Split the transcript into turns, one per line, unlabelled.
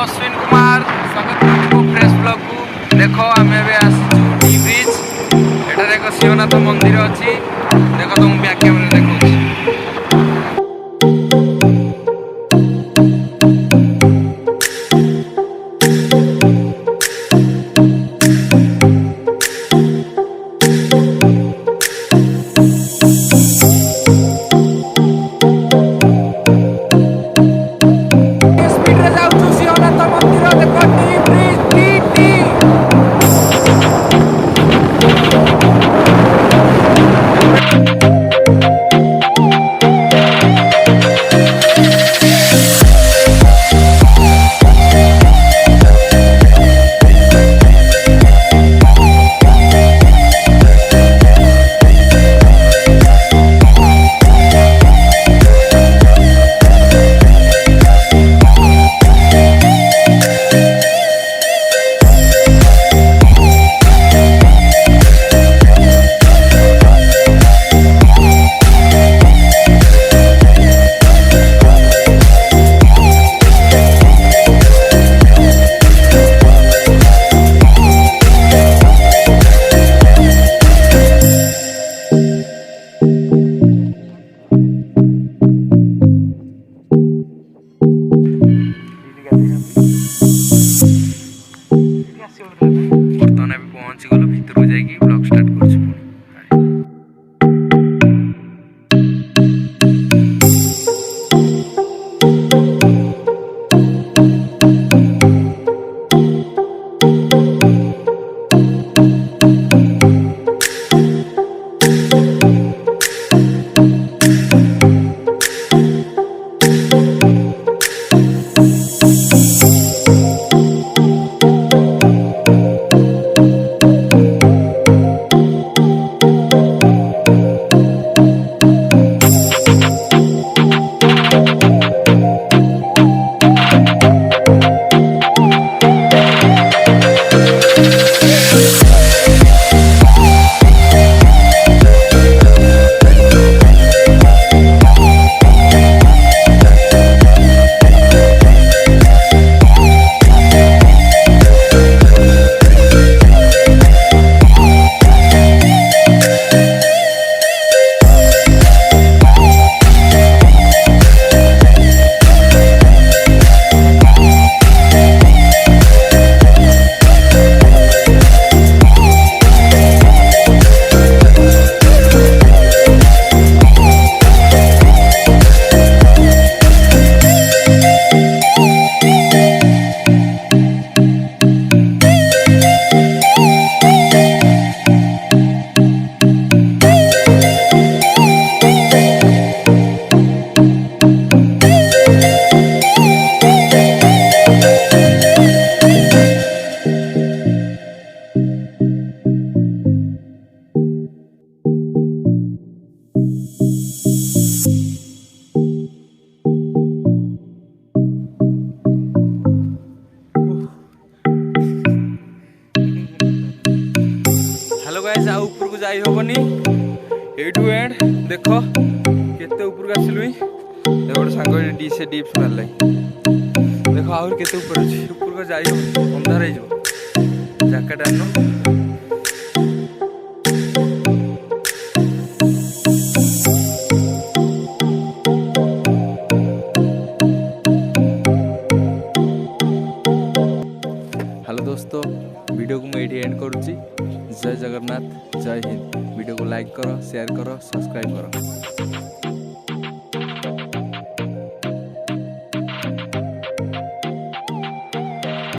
अश्विन कुमार स्वागत करूँ fresh blog को। देख आम टी ब्रिज एठार एक शिवनाथ मंदिर अच्छी देख तुम बैक कैमेरा देखा। बर्तमान अभी पहुँची गलु भितर को जाइए ब्लॉग स्टार्ट कर। हेलो गाइस आ ऊपर को जाई होबनी एटू एंड देखो केते ऊपर का आसिलुई एगोड सांगो डी से डिप्स मारले देखो आउर केते ऊपर अछि ऊपर को जाई हो अंधार हे जो जैकेट आनो दोस्तों वीडियो को मैं एंड करुच्ची। जय जगन्नाथ जय हिंद। वीडियो को लाइक करो शेयर करो सब्सक्राइब करो।